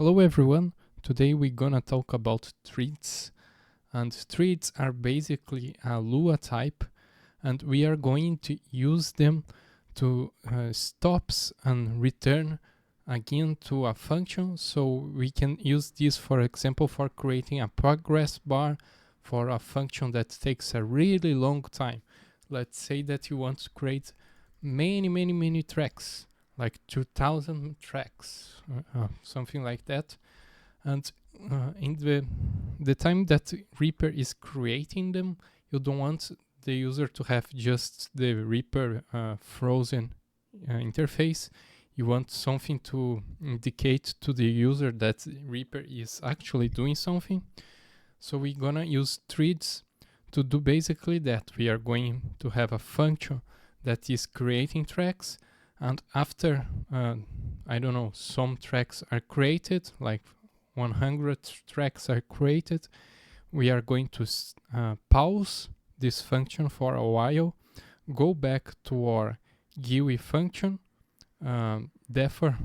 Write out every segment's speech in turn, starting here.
Hello everyone, today we're gonna talk about threads, and threads are basically a Lua type, and we are going to use them to stops and return again to a function. So we can use this, for example, for creating a progress bar for a function that takes a really long time. Let's say that you want to create many tracks, like 2000 tracks, something like that. And in the time that Reaper is creating them, you don't want the user to have just the Reaper frozen interface. You want something to indicate to the user that Reaper is actually doing something. So we're gonna use threads to do basically that. We are going to have a function that is creating tracks, and after I don't know, some tracks are created, like 100 tracks are created, we are going to pause this function for a while, go back to our GUI function, therefore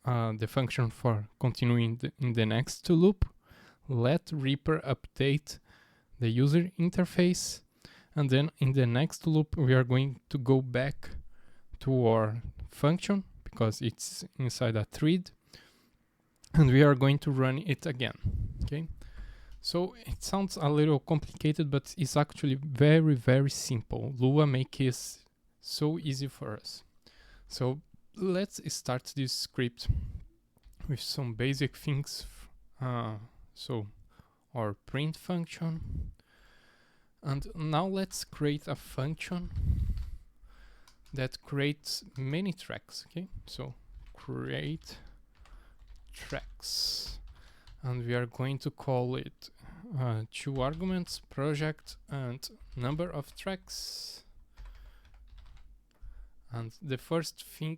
the function for continuing in the next loop, let Reaper update the user interface, and then in the next loop we are going to go back to our function because it's inside a thread, and we are going to run it again. Okay, so it sounds a little complicated, but it's actually very simple. Lua makes it so easy for us. So let's start this script with some basic things. So our print function, and now let's create a function that creates many tracks. Okay, so create tracks, and we are going to call it 2 arguments, project and number of tracks. And the first thing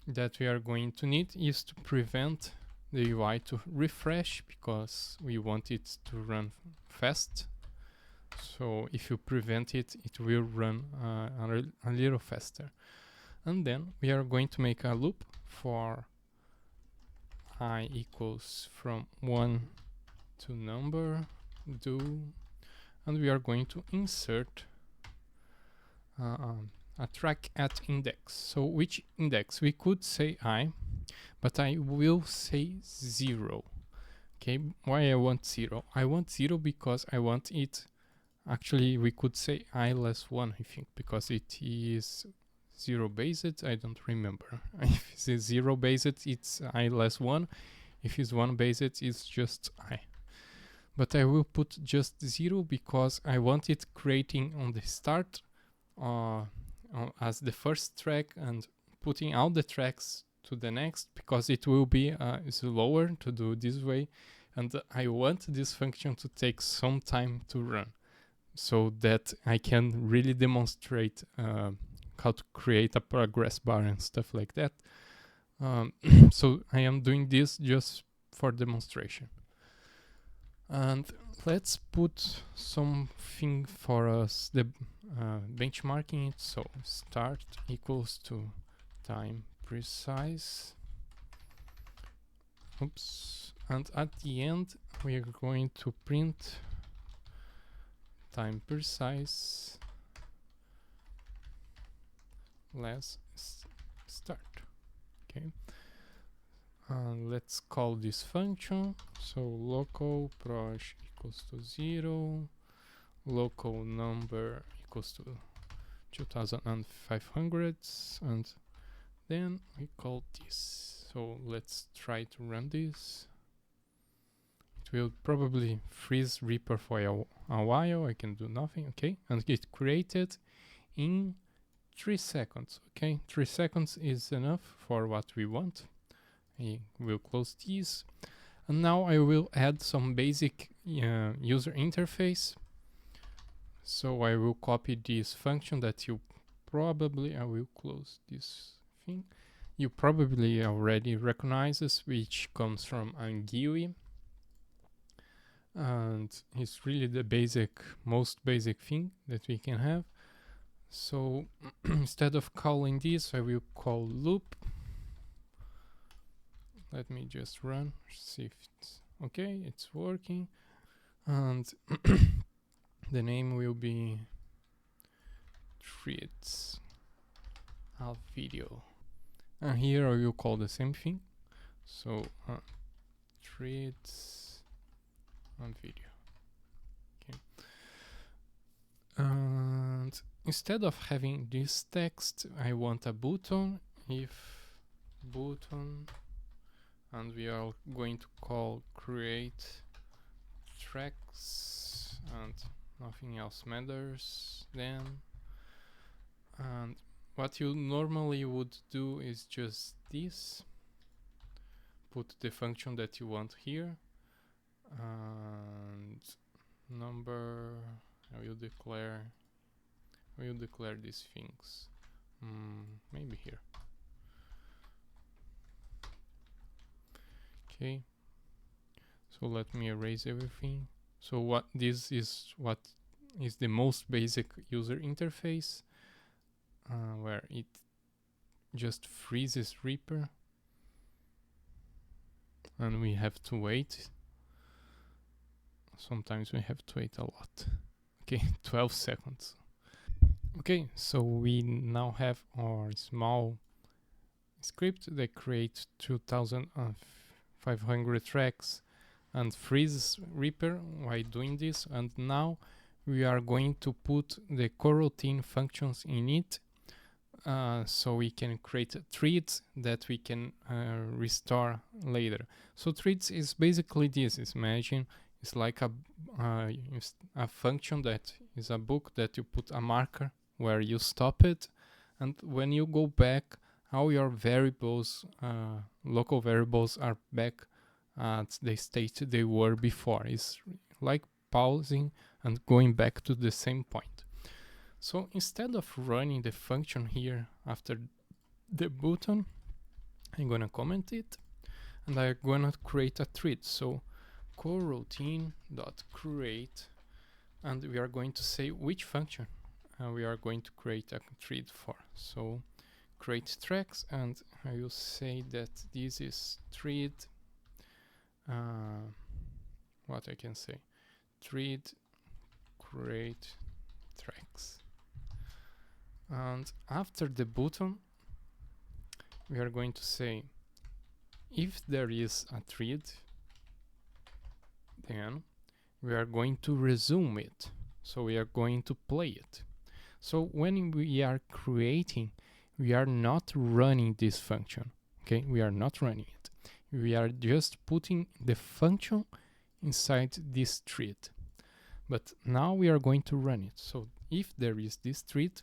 that we are going to need is to prevent the UI to refresh, because we want it to run fast. So if you prevent it, it will run a little faster. And then we are going to make a loop for I equals from 1 to number do, and we are going to insert a track at index. So which index? We could say I, but I will say 0. Okay, why I want 0? I want 0 because I want it, actually we could say I less 1, I think, because it is 0 based. I don't remember. If it's 0 based, it's I less 1. If it's 1 based, it's just I. But I will put just 0 because I want it creating on the start as the first track and putting all the tracks to the next, because it will be slower to do this way, and I want this function to take some time to run, so that I can really demonstrate how to create a progress bar and stuff like that. So I am doing this just for demonstration. And let's put something for us, the benchmarking it. So start equals to time precise. Oops. And at the end we are going to print time precise less start. Okay, let's call this function. So local proj equals to 0, local number equals to 2500, and then we call this. So let's try to run this. It will probably freeze Reaper for a while. I can do nothing. Okay, and it created in 3 seconds. Okay, 3 seconds is enough for what we want. I will close these, and now I will add some basic user interface. So I will copy this function that you probably, I will close this thing, you probably already recognizes, which comes from a GUI, and it's really the most basic thing that we can have. So instead of calling this, I will call loop let me just run, see if it's okay. It's working, and the name will be treats a video, and here I will call the same thing. So treats on video. Okay. And instead of having this text, I want a button. If button, and we are going to call create tracks, and nothing else matters then. And what you normally would do is just this, put the function that you want here, and number, I will declare these things, maybe here. Okay, so let me erase everything. So what is the most basic user interface, where it just freezes Reaper, and we have to wait. Sometimes we have to wait a lot. Okay, 12 seconds. Okay, so we now have our small script that creates 2,500 tracks and freezes Reaper while doing this. And now we are going to put the coroutine functions in it, so we can create threads that we can restore later. So threads is basically this. Imagine it's like a function that is a book that you put a marker where you stop it, and when you go back, all your variables, local variables, are back at the state they were before. It's like pausing and going back to the same point. So instead of running the function here after the button, I'm gonna comment it, and I'm gonna create a thread. So coroutine.create, and we are going to say which function we are going to create a thread for. So create tracks, and I will say that this is thread, what I can say, thread create tracks. And after the button, we are going to say if there is a thread, then we are going to resume it. So we are going to play it. So when we are creating, we are not running this function. Okay, we are not running it. We are just putting the function inside this thread. But now we are going to run it. So if there is this thread,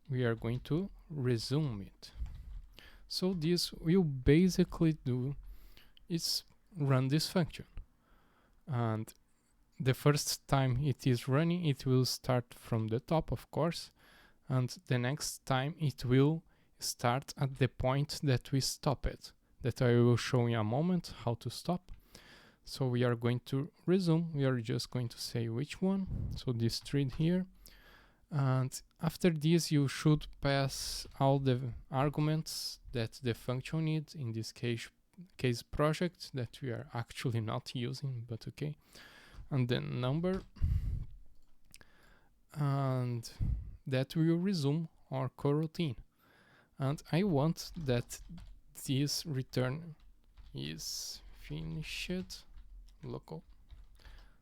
we are going to resume it. So this will basically do is run this function. And the first time it is running, it will start from the top, of course. And the next time it will start at the point that we stop it. That I will show in a moment how to stop. So we are going to resume. We are just going to say which one. So this thread here. And after this, you should pass all the arguments that the function needs, in this case project that we are actually not using, but okay. And then number, and that will resume our coroutine. And I want that this return is finished local.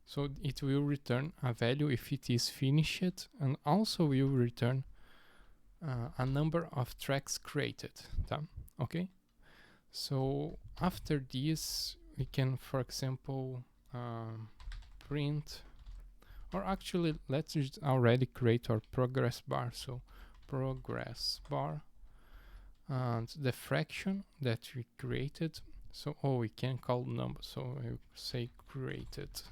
So it will return a value if it is finished, and also will return a number of tracks created. Okay. So after this, we can, for example, print, or actually let's just already create our progress bar. So progress bar, and the fraction that we created. So we can call number. So I will say created.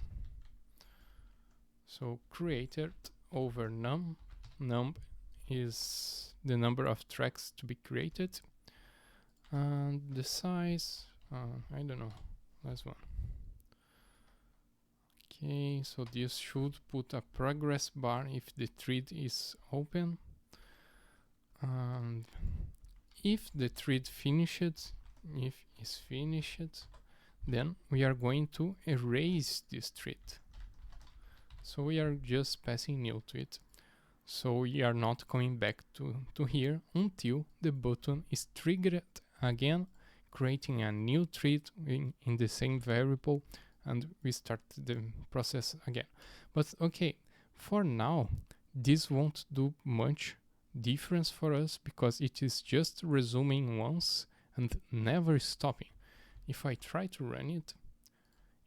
So created over num is the number of tracks to be created, and the size, I don't know, last one. Okay, so this should put a progress bar if the thread is open, and if the thread finishes, if is finished, then we are going to erase this thread. So we are just passing nil to it. So we are not coming back to here until the button is triggered again, creating a new thread in the same variable, and we start the process again. But okay, for now, this won't do much difference for us because it is just resuming once and never stopping. If I try to run it,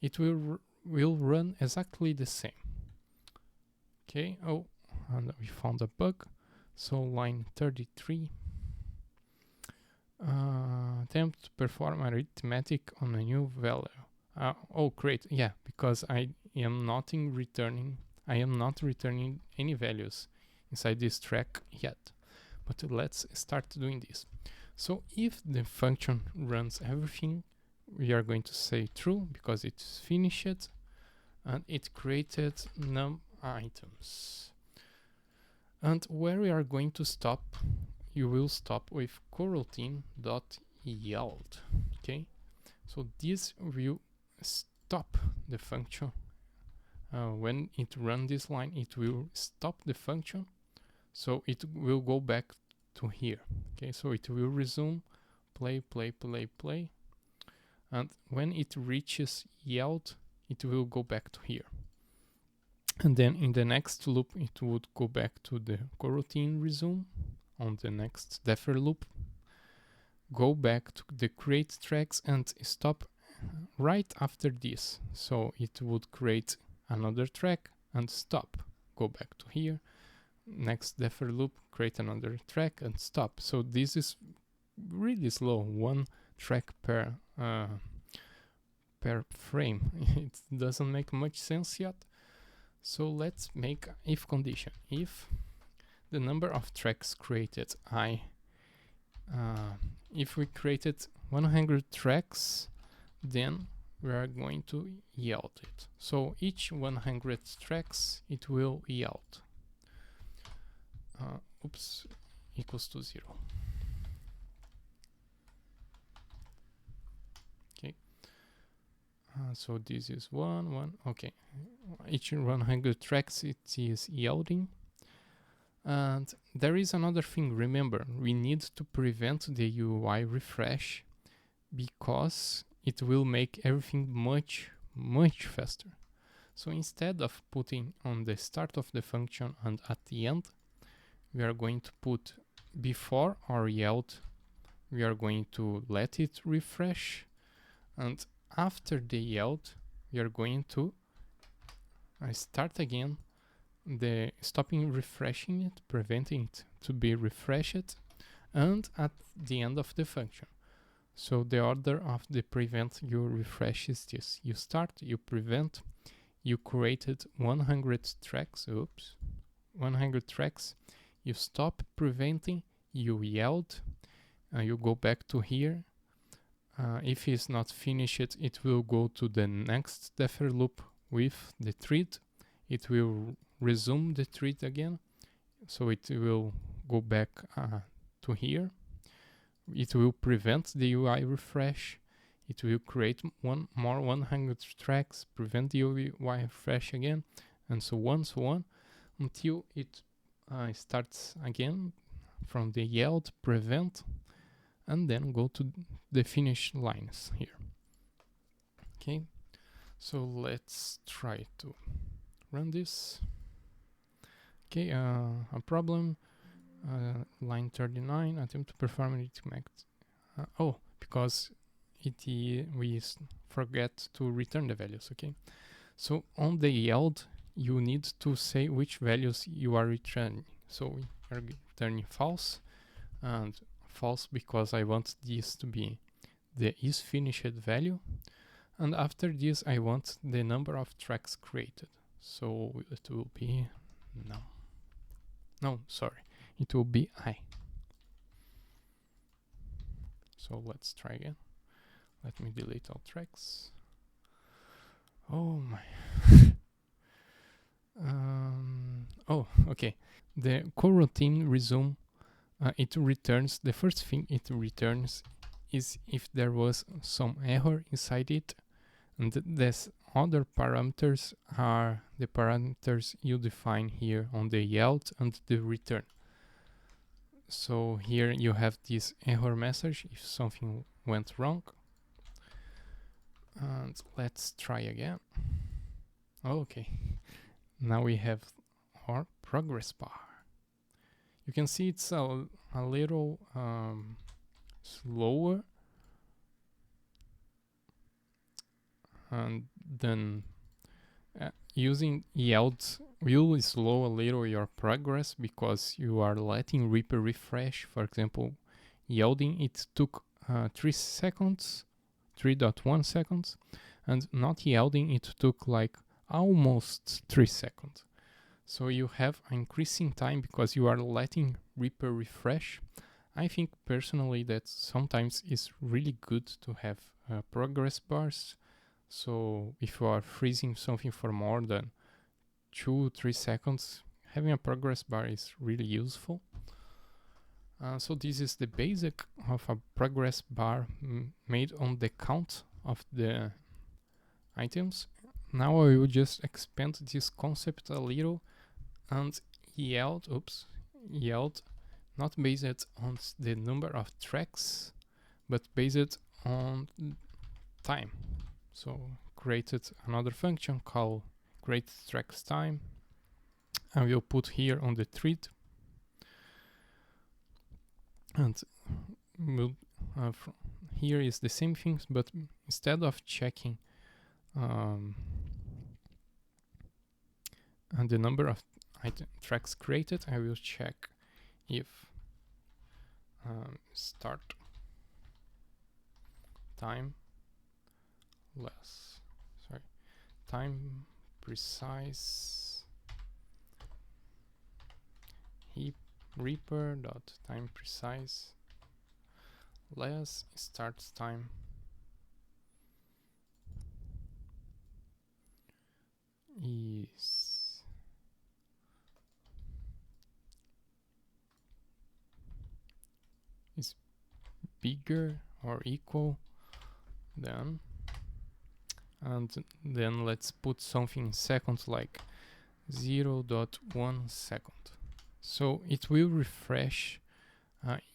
it will run exactly the same. Okay, oh, and we found a bug. So line 33. Attempt to perform arithmetic on a new value. Oh, great. Yeah, because I am not returning any values inside this track yet. But let's start doing this. So if the function runs everything, we are going to say true because it's finished and it created num items. And where we are going to stop, you will stop with coroutine.yield. Okay, so this will stop the function. When it runs this line, it will stop the function, so it will go back to here. Okay, so it will resume play, and when it reaches yield, it will go back to here. And then in the next loop, it would go back to the coroutine resume on the next defer loop, go back to the create tracks and stop right after this. So it would create another track and stop, go back to here, next defer loop, create another track and stop. So this is really slow, one track per frame. It doesn't make much sense yet. So let's make if condition. If the number of tracks created if we created 100 tracks, then we are going to yield it. So each 100 tracks, it will yield. Equals to 0. Okay. So this is 1. Okay. Each 100 tracks, it is yielding. And there is another thing. Remember, we need to prevent the UI refresh because it will make everything much faster. So instead of putting on the start of the function and at the end, we are going to put before our yield, we are going to let it refresh, and after the yield, we are going to start again, the stopping refreshing it, preventing it to be refreshed, and at the end of the function. So the order of the prevent you refresh is this: you start, you prevent, you created 100 tracks, 100 tracks, you stop preventing, you yield, you go back to here. If it's not finished, it will go to the next defer loop with the thread. It will resume the thread again, so it will go back to here. It will prevent the UI refresh. It will create 100 tracks, prevent the UI refresh again, and so on, until it starts again from the yield, prevent, and then go to the finish lines here. Okay, so let's try to run this. Okay, a problem. Line 39, attempt to perform arithmetic. Because we forget to return the values. Okay, so on the yield, you need to say which values you are returning. So we are returning false, and false because I want this to be the is finished value, and after this I want the number of tracks created. So it will be it will be I. So let's try again. Let me delete all tracks. Oh my. Okay. The coroutine resume, it returns, the first thing it returns is if there was some error inside it, and these other parameters are the parameters you define here on the yield and the return. So here you have this error message if something went wrong. And let's try again. Okay, now we have our progress bar. You can see it's a little slower, and then using yields will slow a little your progress because you are letting Reaper refresh. For example, yielding it took 3 seconds, 3.1 seconds, and not yielding it took like almost 3 seconds. So you have increasing time because you are letting Reaper refresh. I think personally that sometimes it's really good to have progress bars. So if you are freezing something for more than 2-3 seconds, having a progress bar is really useful. So this is the basic of a progress bar made on the count of the items. Now I will just expand this concept a little and yield not based on the number of tracks, but based on time. So created another function called create tracks time, and we'll put here on the thread, and we'll, here is the same things, but instead of checking and the number of tracks created, I will check if start time time precise heap reaper dot time precise less start time is bigger or equal than, and then let's put something in seconds like 0.1 second. So it will refresh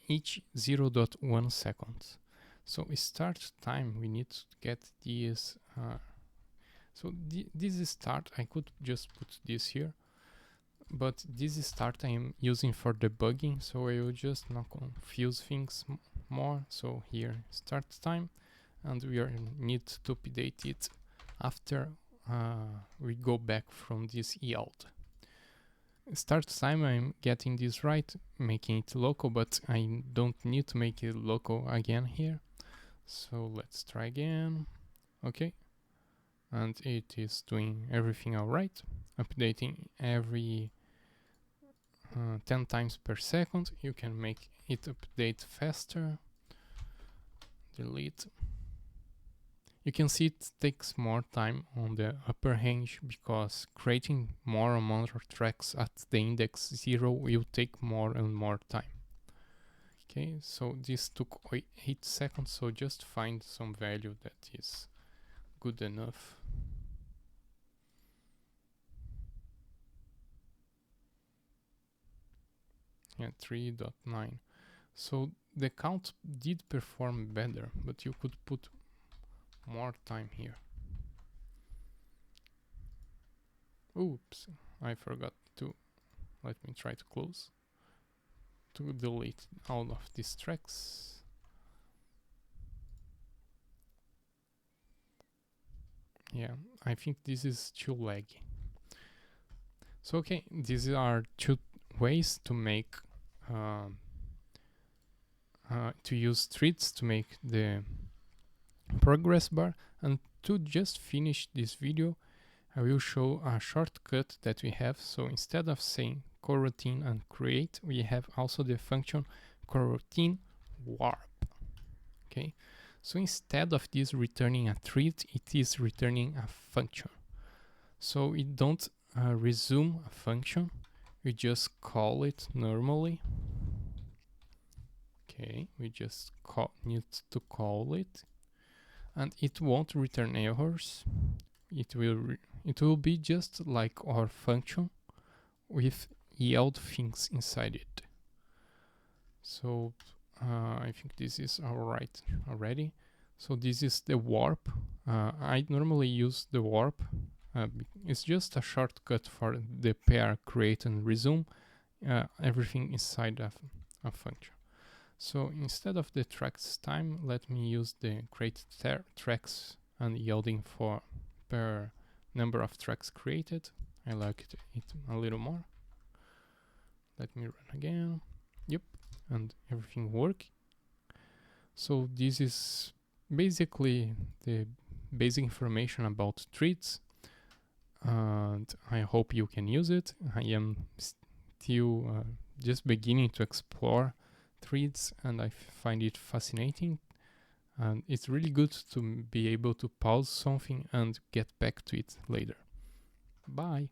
each 0.1 second. So start time, we need to get this. So this is start. I could just put this here, but this is start I'm using for debugging, so I will just not confuse things more. So here start time, and we need to update it after we go back from this yield. Start time, I'm getting this right, making it local, but I don't need to make it local again here. So let's try again. Okay, and it is doing everything all right, updating every 10 times per second. You can make it update faster. Delete. You can see it takes more time on the upper range because creating more amount of tracks at the index 0 will take more and more time. Okay, so this took 8 seconds, so just find some value that is good enough. Yeah, 3.9. So the count did perform better, but you could put more time here. Oops, I forgot to, let me try to close, to delete all of these tracks. Yeah, I think this is too laggy. So okay, these are 2 ways to make to use threads to make the progress bar. And to just finish this video, I will show a shortcut that we have. So instead of saying coroutine and create, we have also the function coroutine.wrap. Okay, so instead of this returning a thread, it is returning a function. So we don't resume a function, we just call it normally. Okay, we just need to call it, and it won't return errors. It will be just like our function with yield things inside it. So I think this is alright already. So this is the warp. I normally use the warp. It's just a shortcut for the pair create and resume everything inside of a function. So instead of the tracks time, let me use the create tracks and yielding for per number of tracks created. I like it a little more. Let me run again. Yep, and everything work. So this is basically the basic information about treats, and I hope you can use it. I am still just beginning to explore treats, and I find it fascinating, and it's really good to be able to pause something and get back to it later. Bye.